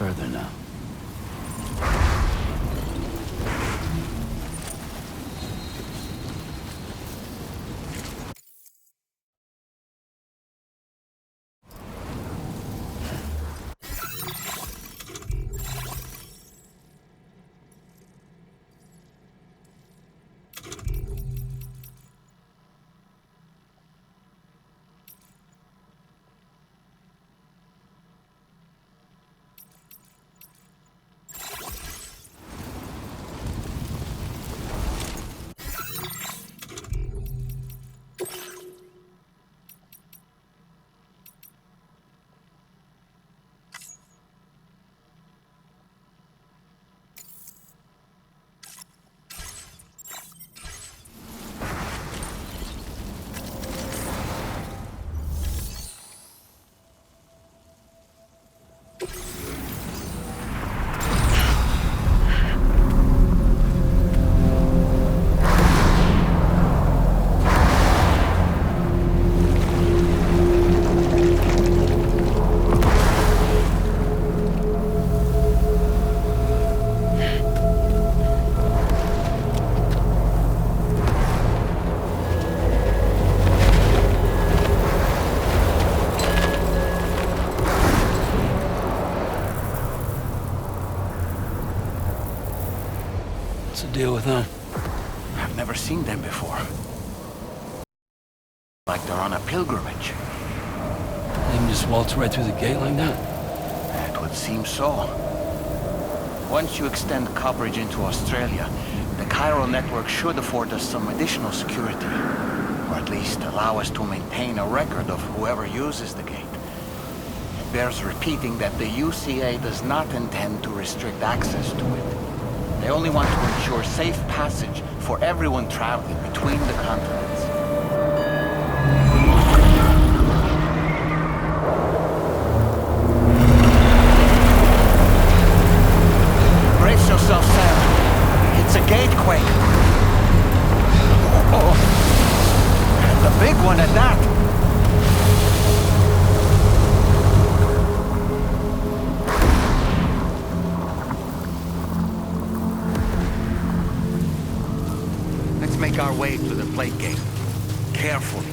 further now. Deal with them. I've never seen them before. Like they're on a pilgrimage. They can just waltz right through the gate like that? It would seem so. Once you extend coverage into Australia, the Cairo network should afford us some additional security. Or at least allow us to maintain a record of whoever uses the gate. It bears repeating that the UCA does not intend to restrict access to it. They only want to ensure safe passage for everyone traveling between the continents. Brace yourself, Sam. It's a gatequake. Oh, and the big one at that. Make our way to the plate gate. Carefully.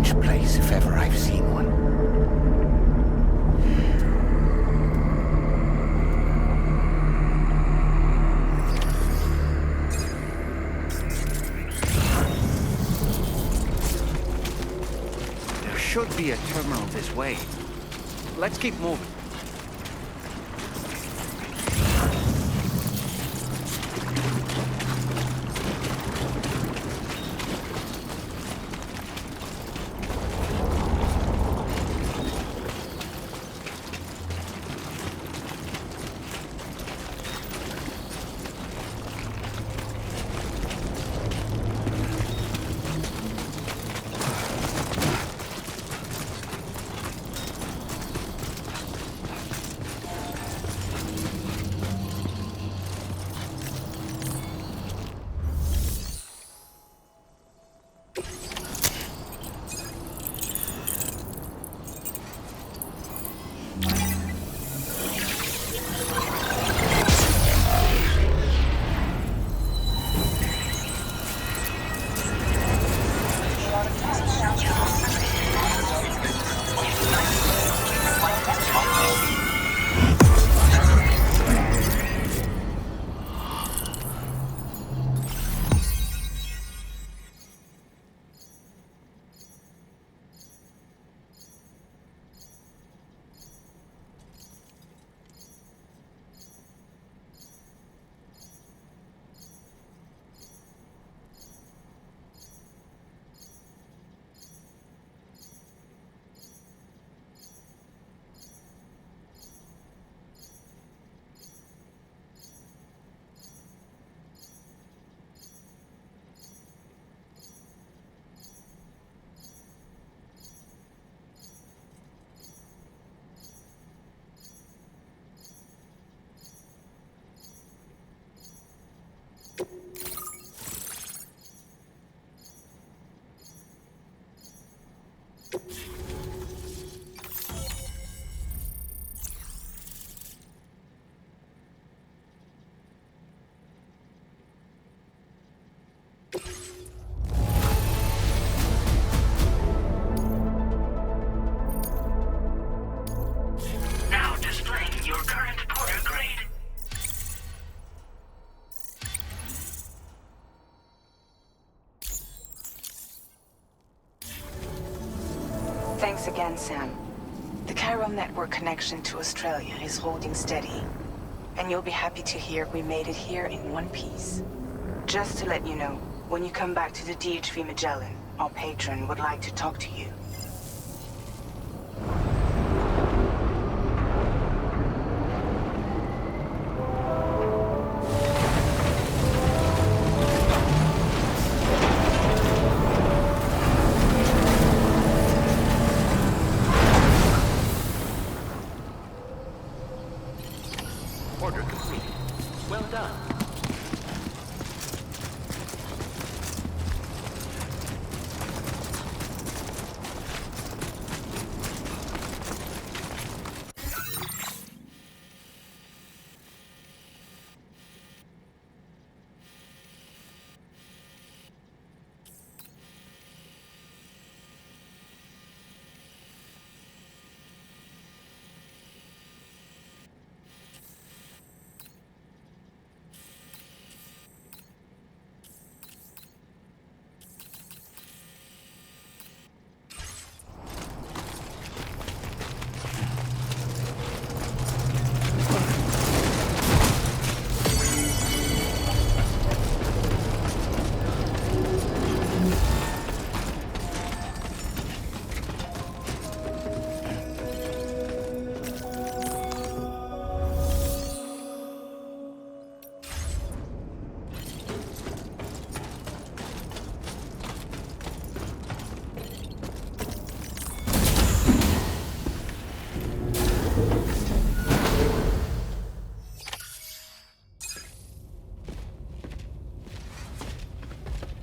strange place if ever I've seen one. There should be a terminal this way. Let's keep moving. Thanks again, Sam. The chiral network connection to Australia is holding steady. And you'll be happy to hear we made it here in one piece. Just to let you know, when you come back to the DHV Magellan, our patron would like to talk to you. Order complete. Well done.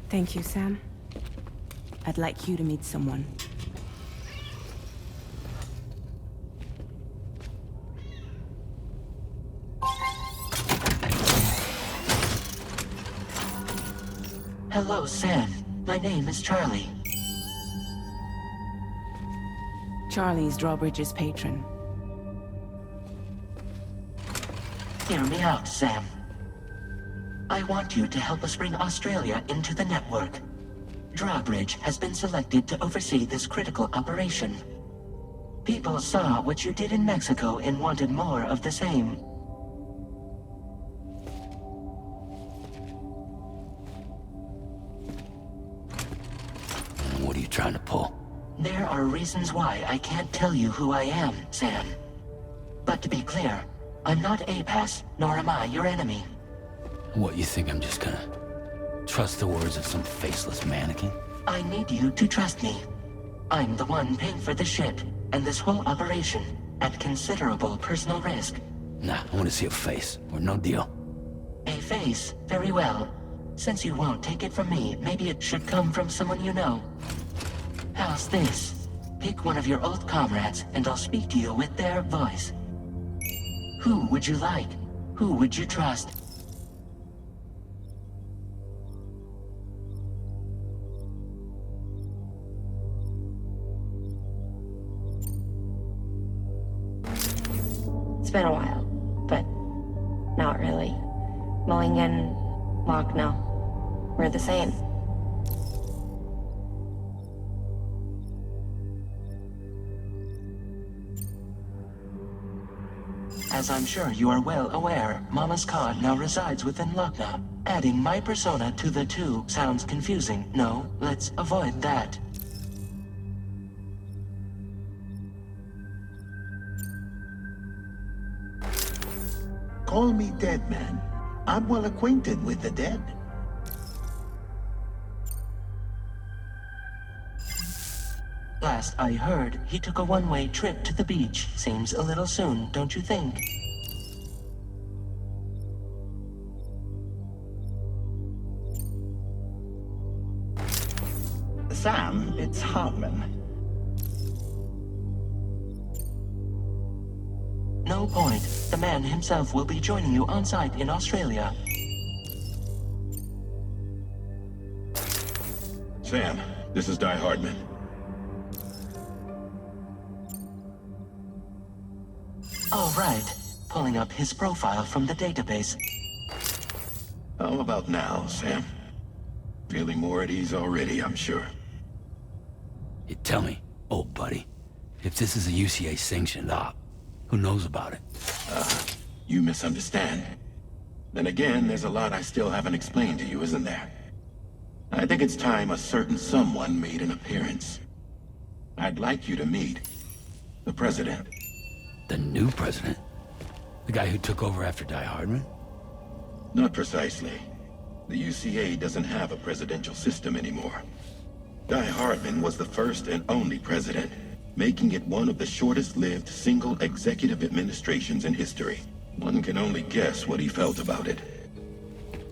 Thank you, Sam. I'd like you to meet someone. Hello, Sam. My name is Charlie. Charlie's Drawbridge's patron. Hear me out, Sam. I want you to help us bring Australia into the network. Drawbridge has been selected to oversee this critical operation. People saw what you did in Mexico and wanted more of the same. What are you trying to pull? There are reasons why I can't tell you who I am, Sam. But to be clear, I'm not APAS, nor am I your enemy. What, you think I'm just gonna trust the words of some faceless mannequin? I need you to trust me. I'm the one paying for the ship, and this whole operation, at considerable personal risk. Nah, I want to see a face, or no deal. A face? Very well. Since you won't take it from me, maybe it should come from someone you know. How's this? Pick one of your old comrades, and I'll speak to you with their voice. Who would you like? Who would you trust? It's been a while, but not really. Mulligan, Lochno, we're the same. As I'm sure you are well aware, Mama's Khan now resides within Lochna. Adding my persona to the two sounds confusing. No, let's avoid that. Call me dead, man. I'm well acquainted with the dead. Last I heard, he took a one-way trip to the beach. Seems a little soon, don't you think? Sam, it's Hartman. No point. The man himself will be joining you on site in Australia. Sam, this is Die Hardman. All right. Pulling up his profile from the database. How about now, Sam? Feeling more at ease already, I'm sure. You tell me, old buddy, if this is a UCA-sanctioned op, who knows about it? You misunderstand. Then again, there's a lot I still haven't explained to you, isn't there? I think it's time a certain someone made an appearance. I'd like you to meet the President. The new president? The guy who took over after Die Hardman? Not precisely. The UCA doesn't have a presidential system anymore. Die Hardman was the first and only president, making it one of the shortest-lived single executive administrations in history. One can only guess what he felt about it.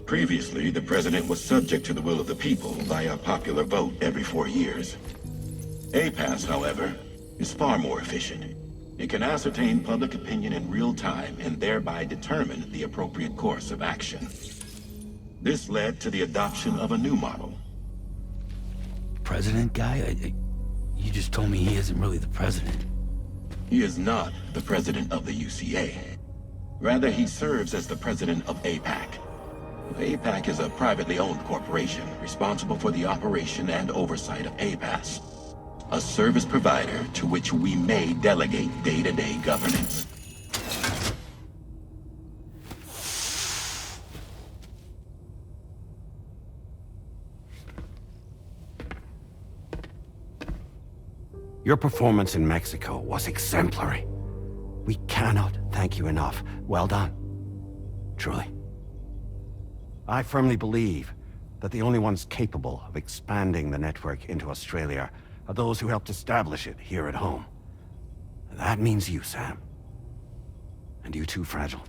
Previously, the president was subject to the will of the people via popular vote every 4 years. APAS, however, is far more efficient. It can ascertain public opinion in real time and thereby determine the appropriate course of action. This led to the adoption of a new model. President guy? You just told me he isn't really the president. He is not the president of the UCA. Rather, he serves as the president of APAC. APAC is a privately owned corporation responsible for the operation and oversight of APAS, a service provider to which we may delegate day-to-day governance. Your performance in Mexico was exemplary. We cannot thank you enough. Well done. Truly. I firmly believe that the only ones capable of expanding the network into Australia are those who helped establish it here at home. That means you, Sam. And you too, Fragile.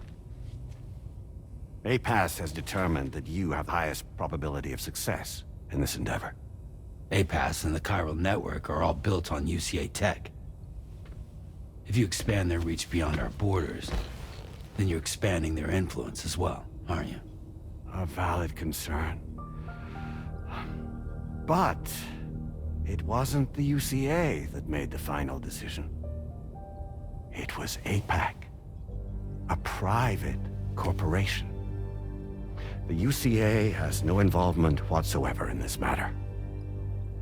APAS has determined that you have the highest probability of success in this endeavor. APAS and the chiral network are all built on UCA tech. If you expand their reach beyond our borders, then you're expanding their influence as well, aren't you? A valid concern. But It wasn't the UCA that made the final decision. It was APAC, a private corporation. The UCA has no involvement whatsoever in this matter.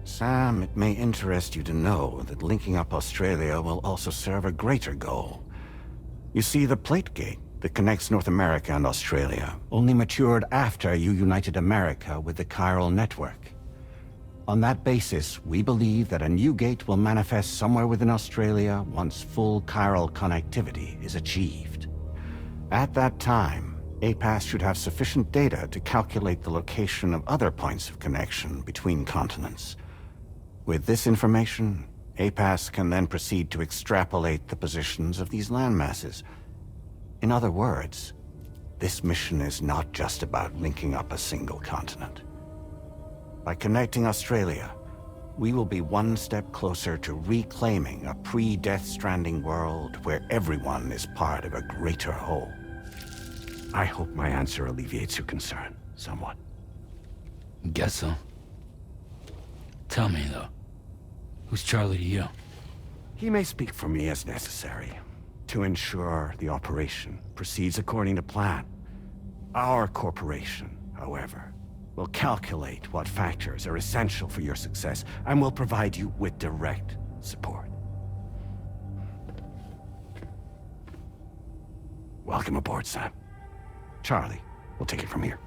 Sam, it may interest you to know that linking up Australia will also serve a greater goal. You see, the plate gate that connects North America and Australia only matured after you united America with the chiral network. On that basis, we believe that a new gate will manifest somewhere within Australia once full chiral connectivity is achieved. At that time, APAS should have sufficient data to calculate the location of other points of connection between continents. With this information, APAS can then proceed to extrapolate the positions of these landmasses. In other words, this mission is not just about linking up a single continent. By connecting Australia, we will be one step closer to reclaiming a pre-Death Stranding world where everyone is part of a greater whole. I hope my answer alleviates your concern somewhat. Guess so. Tell me, though, who's Charlie to you? He may speak for me as necessary, to ensure the operation proceeds according to plan. Our corporation, however, will calculate what factors are essential for your success and will provide you with direct support. Welcome aboard, Sam. Charlie, we'll take it from here.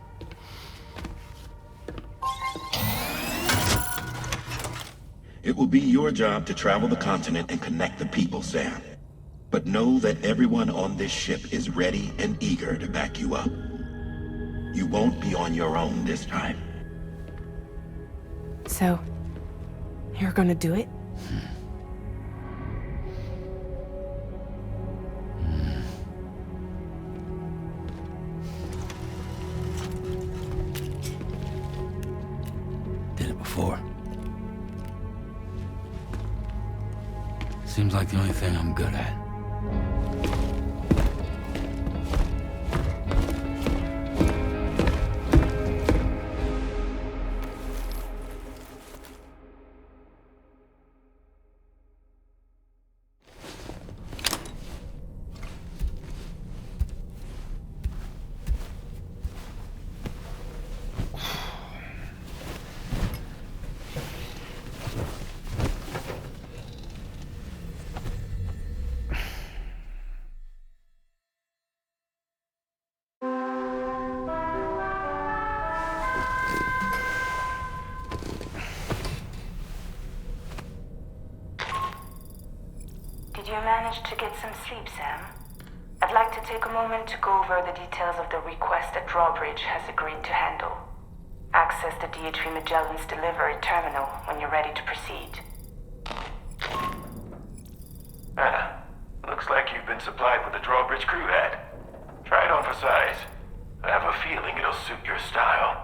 It will be your job to travel the continent and connect the people, Sam. But know that everyone on this ship is ready and eager to back you up. You won't be on your own this time. So, you're gonna do it? Did it before. Seems like the only thing I'm good at. Did you manage to get some sleep, Sam? I'd like to take a moment to go over the details of the request that Drawbridge has agreed to handle. Access the Daichi Magellan's delivery terminal when you're ready to proceed. Looks like you've been supplied with a Drawbridge crew hat. Try it on for size. I have a feeling it'll suit your style.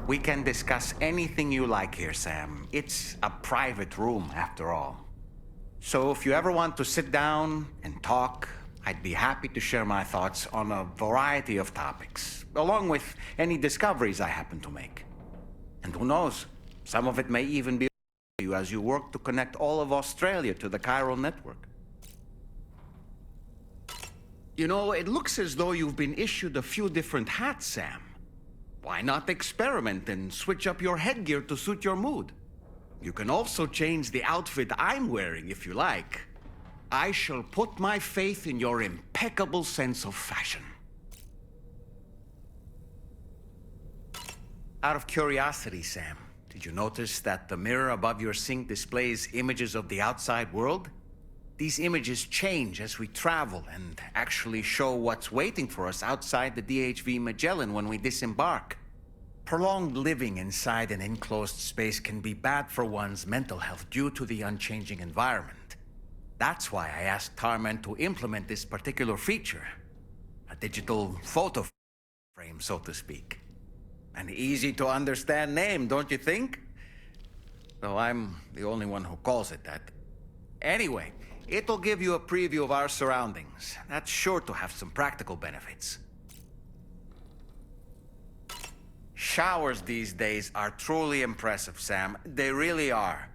We can discuss anything you like here, Sam. It's a private room, after all. So if you ever want to sit down and talk, I'd be happy to share my thoughts on a variety of topics, along with any discoveries I happen to make. And who knows, some of it may even be you as you work to connect all of Australia to the chiral network. You know, it looks as though you've been issued a few different hats, Sam. Why not experiment and switch up your headgear to suit your mood? You can also change the outfit I'm wearing if you like. I shall put my faith in your impeccable sense of fashion. Out of curiosity, Sam, did you notice that the mirror above your sink displays images of the outside world? These images change as we travel and actually show what's waiting for us outside the DHV Magellan when we disembark. Prolonged living inside an enclosed space can be bad for one's mental health due to the unchanging environment. That's why I asked Tarman to implement this particular feature. A digital photo frame, so to speak. An easy-to-understand name, don't you think? Though I'm the only one who calls it that. Anyway, it'll give you a preview of our surroundings. That's sure to have some practical benefits. Showers these days are truly impressive, Sam. They really are.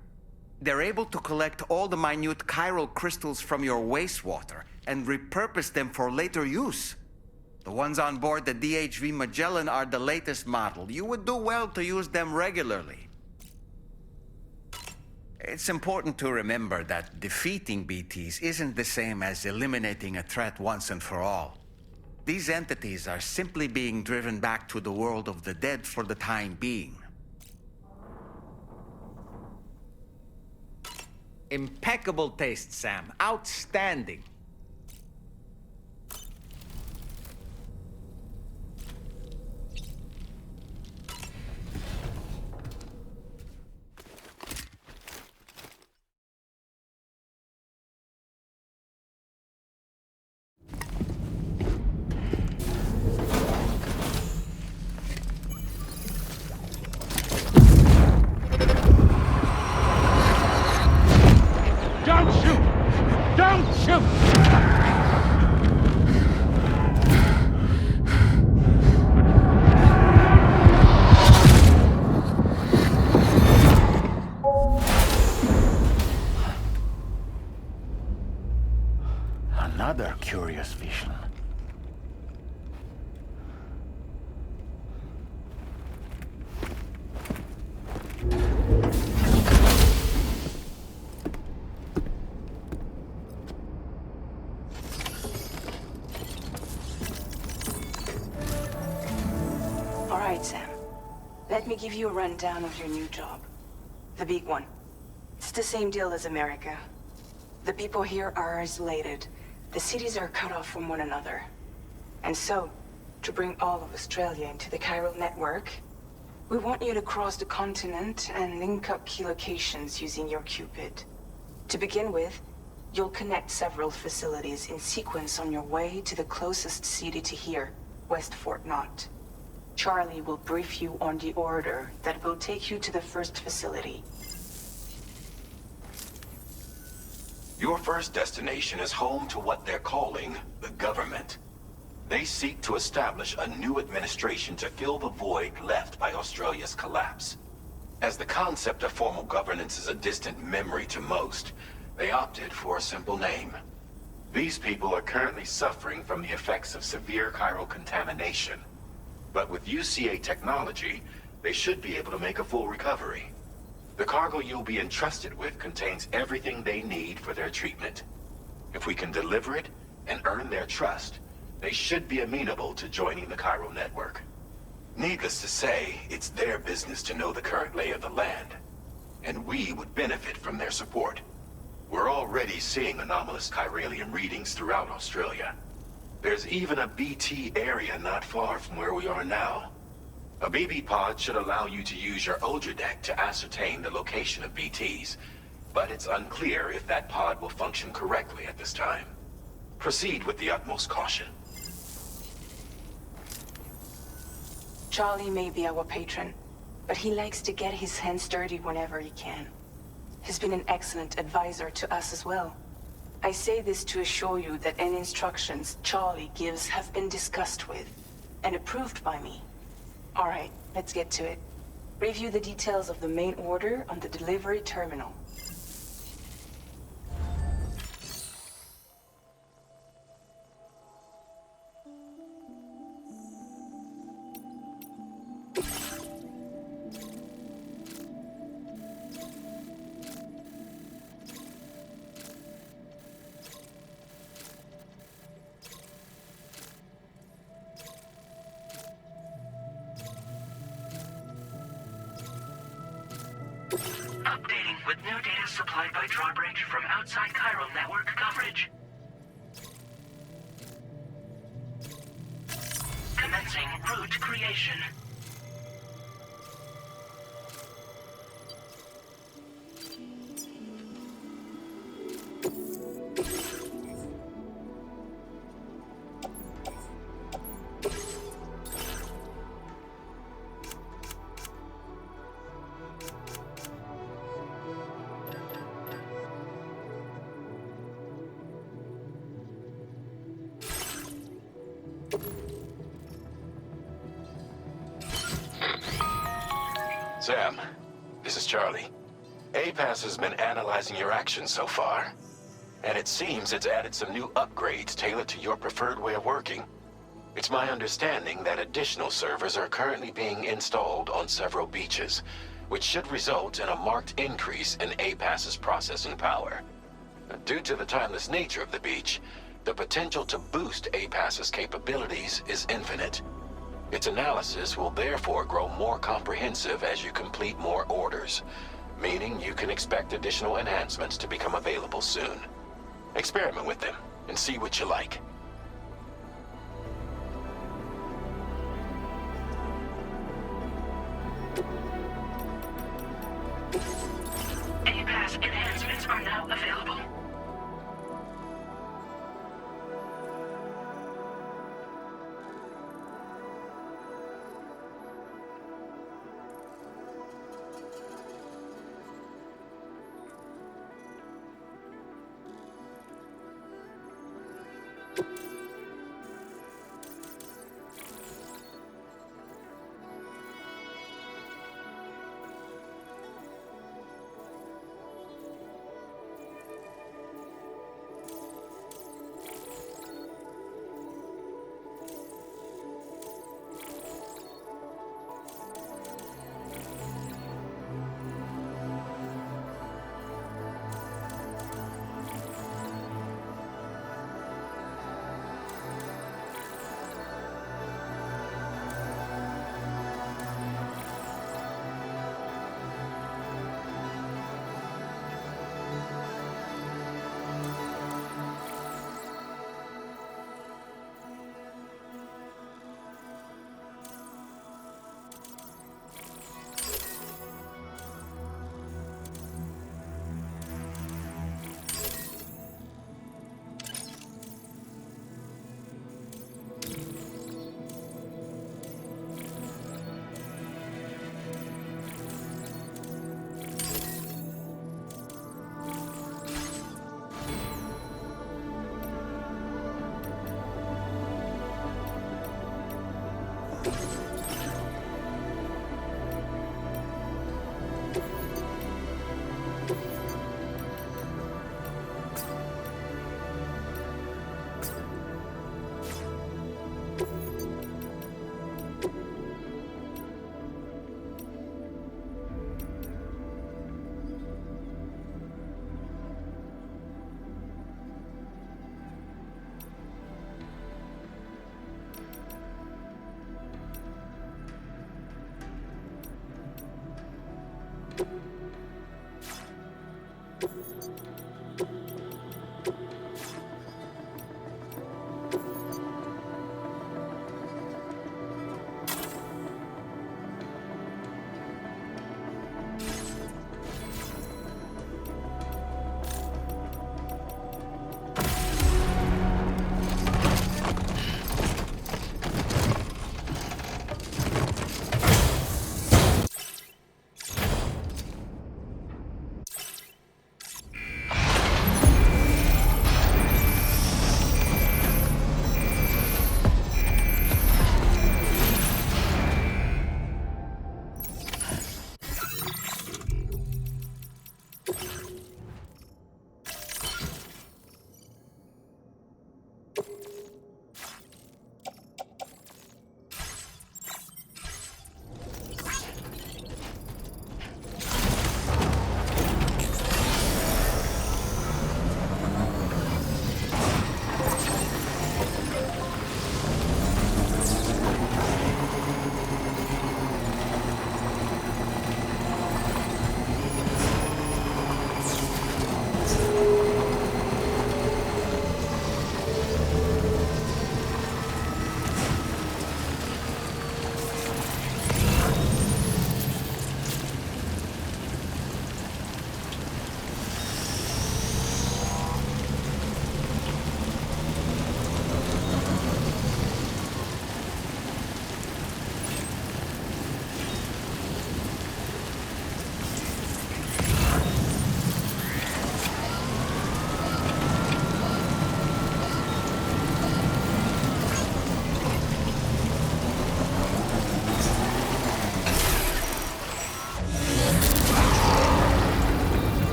They're able to collect all the minute chiral crystals from your wastewater and repurpose them for later use. The ones on board the DHV Magellan are the latest model. You would do well to use them regularly. It's important to remember that defeating BTs isn't the same as eliminating a threat once and for all. These entities are simply being driven back to the world of the dead for the time being. Impeccable taste, Sam. Outstanding. Another curious vision. All right, Sam. Let me give you a rundown of your new job. The big one. It's the same deal as America. The people here are isolated. The cities are cut off from one another. And so, to bring all of Australia into the chiral network, we want you to cross the continent and link up key locations using your Cupid. To begin with, you'll connect several facilities in sequence on your way to the closest city to here, West Fort Knott. Charlie will brief you on the order that will take you to the first facility. Your first destination is home to what they're calling the government. They seek to establish a new administration to fill the void left by Australia's collapse. As the concept of formal governance is a distant memory to most, they opted for a simple name. These people are currently suffering from the effects of severe chiral contamination. But with UCA technology, they should be able to make a full recovery. The cargo you'll be entrusted with contains everything they need for their treatment. If we can deliver it and earn their trust, they should be amenable to joining the chiral network. Needless to say, it's their business to know the current lay of the land, and we would benefit from their support. We're already seeing anomalous chiralium readings throughout Australia. There's even a BT area not far from where we are now. A BB pod should allow you to use your Ultra deck to ascertain the location of BTs, but it's unclear if that pod will function correctly at this time. Proceed with the utmost caution. Charlie may be our patron, but he likes to get his hands dirty whenever he can. He's been an excellent advisor to us as well. I say this to assure you that any instructions Charlie gives have been discussed with and approved by me. All right, let's get to it. Review the details of the main order on the delivery terminal. Updating with new data supplied by drawbridge from outside chiral network coverage. Commencing route creation. Sam, this is Charlie. APAS has been analyzing your actions so far, and it seems it's added some new upgrades tailored to your preferred way of working. It's my understanding that additional servers are currently being installed on several beaches, which should result in a marked increase in APAS's processing power. Due to the timeless nature of the beach, the potential to boost APAS's capabilities is infinite. Its analysis will therefore grow more comprehensive as you complete more orders, meaning you can expect additional enhancements to become available soon. Experiment with them and see what you like. APAS enhancements are now available.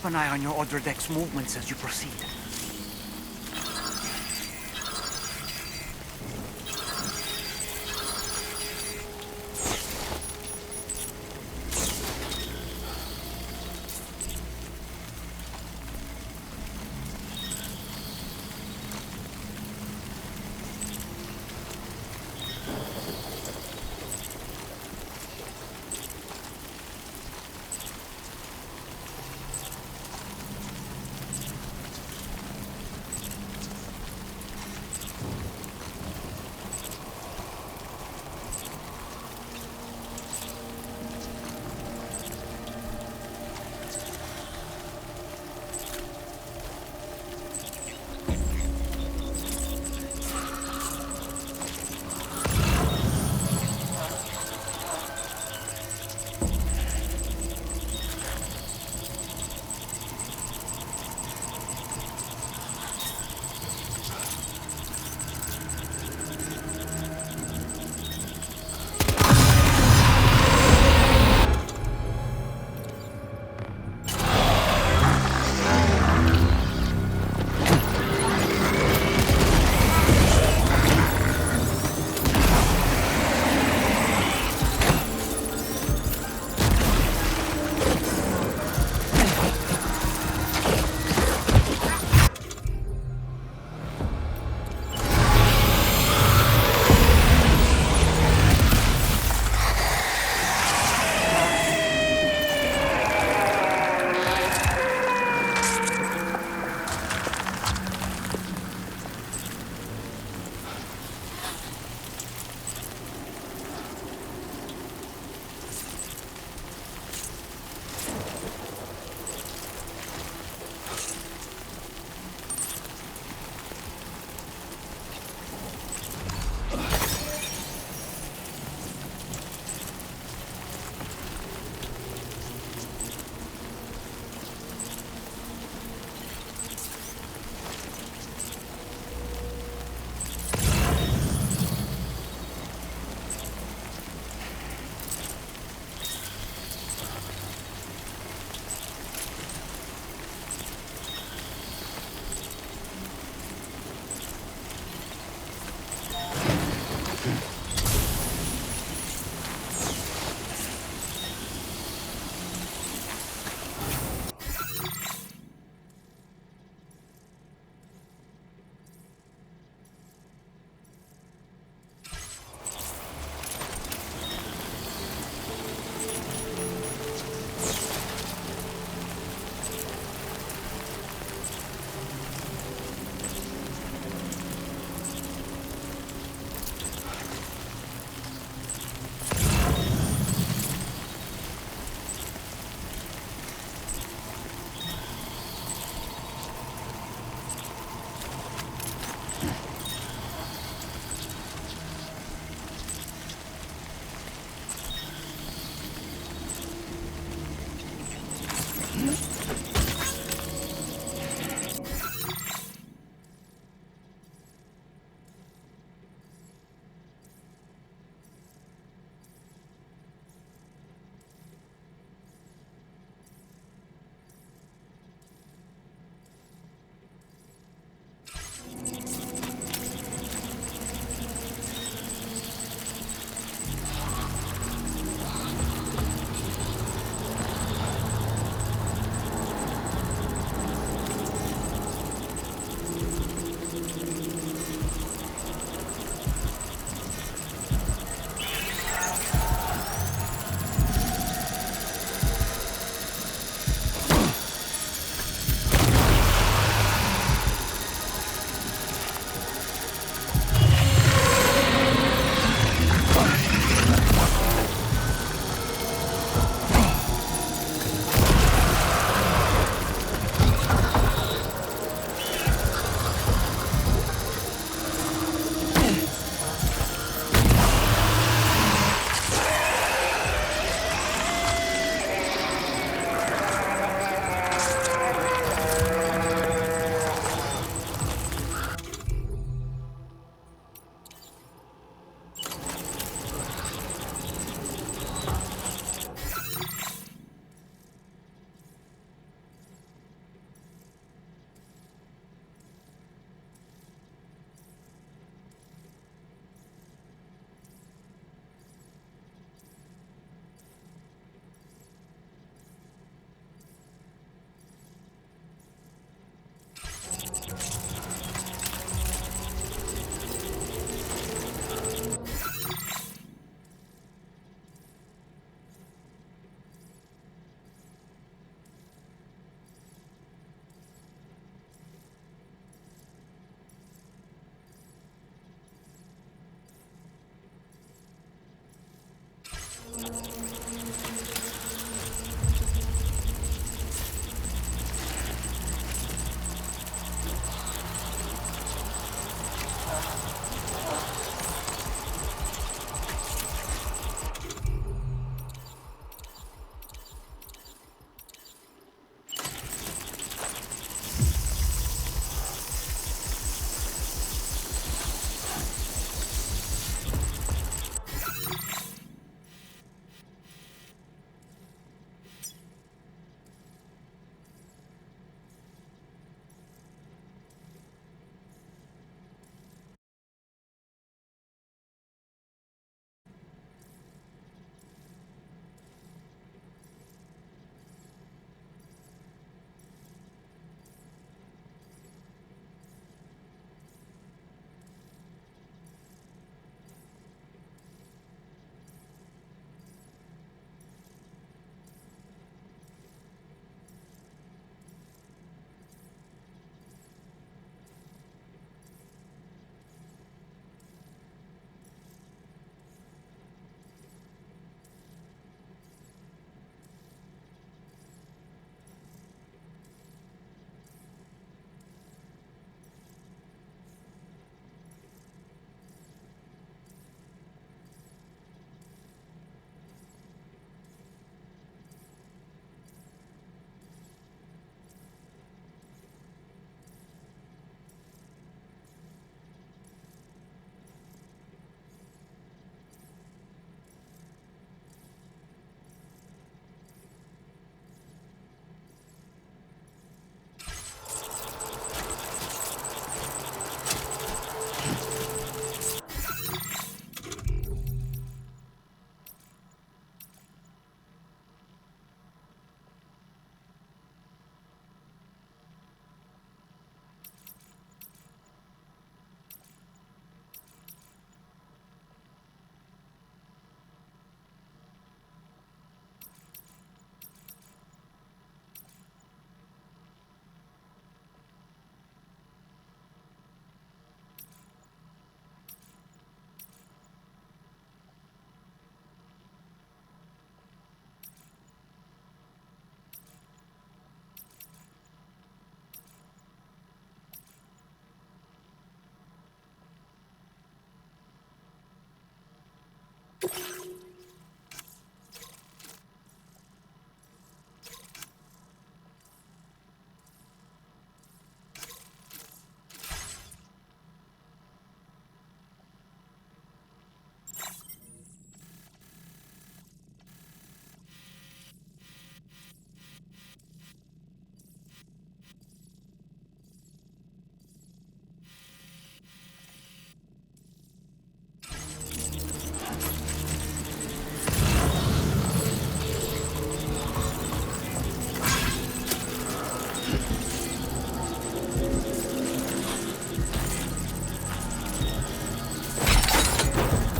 keep an eye on your other deck's movements as you proceed.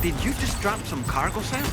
Did you just drop some cargo, Sam?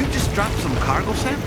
you just drop some cargo, Sam?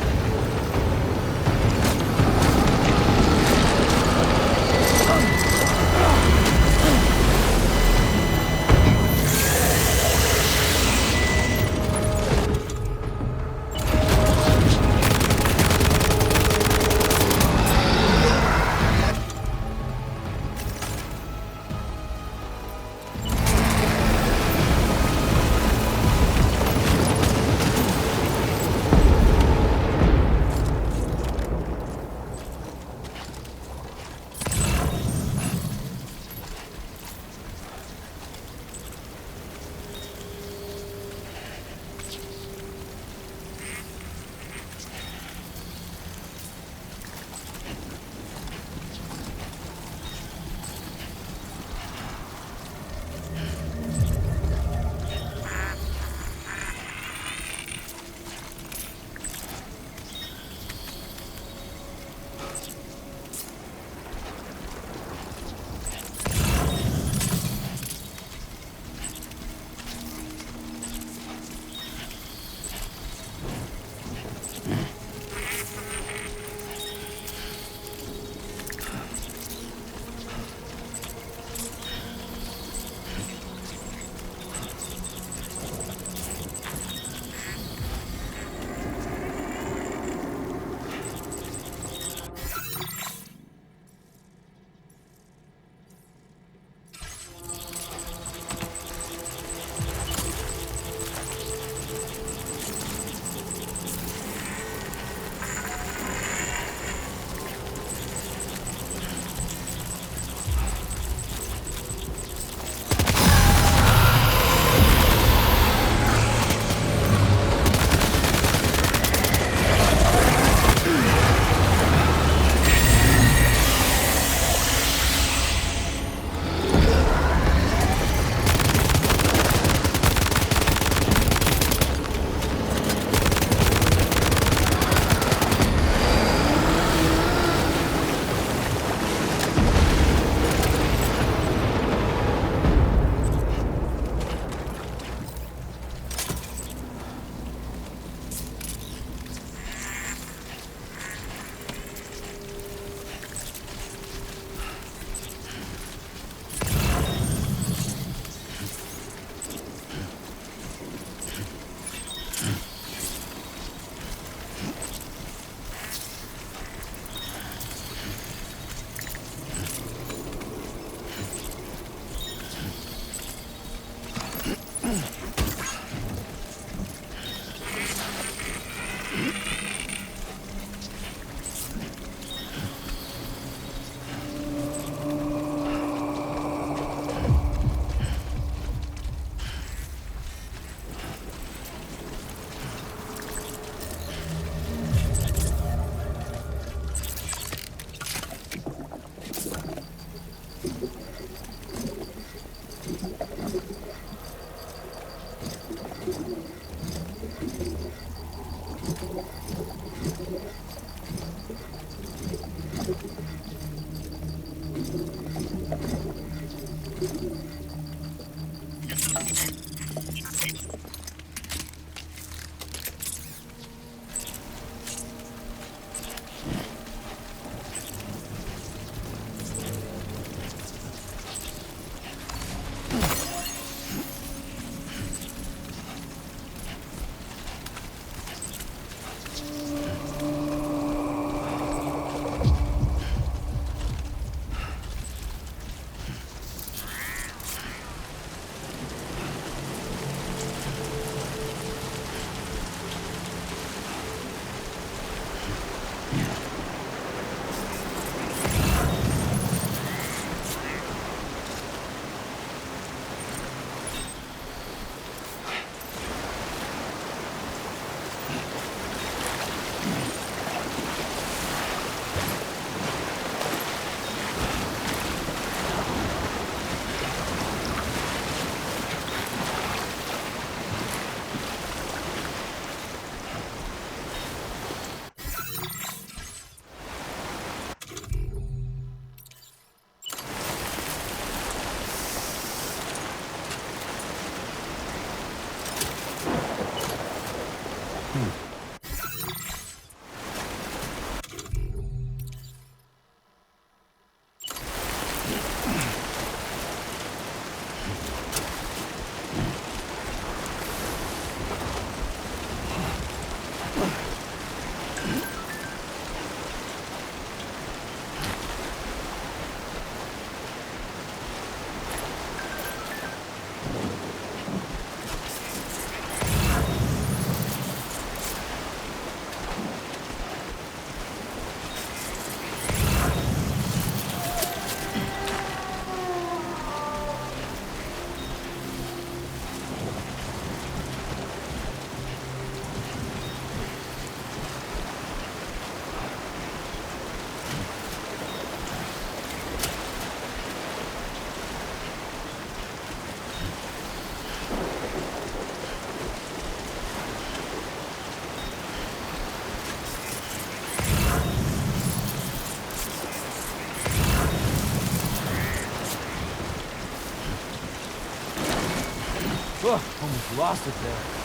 Ugh, almost lost it there.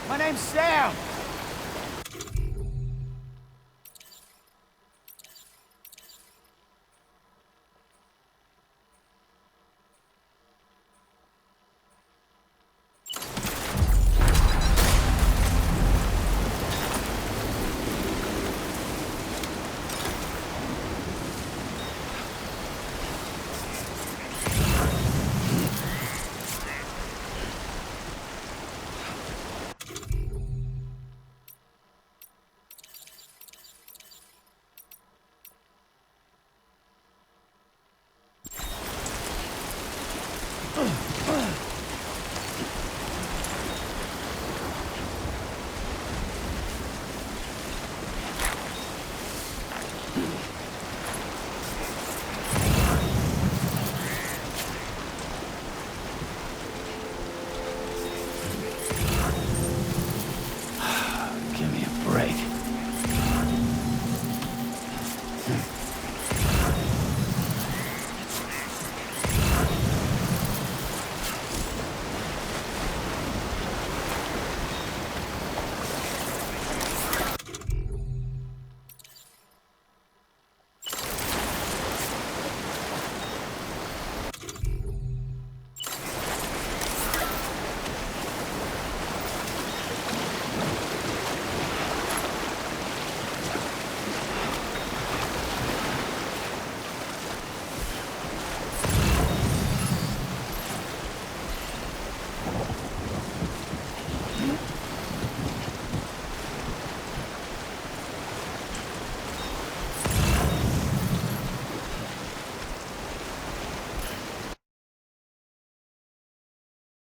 My name's Sam! Ugh.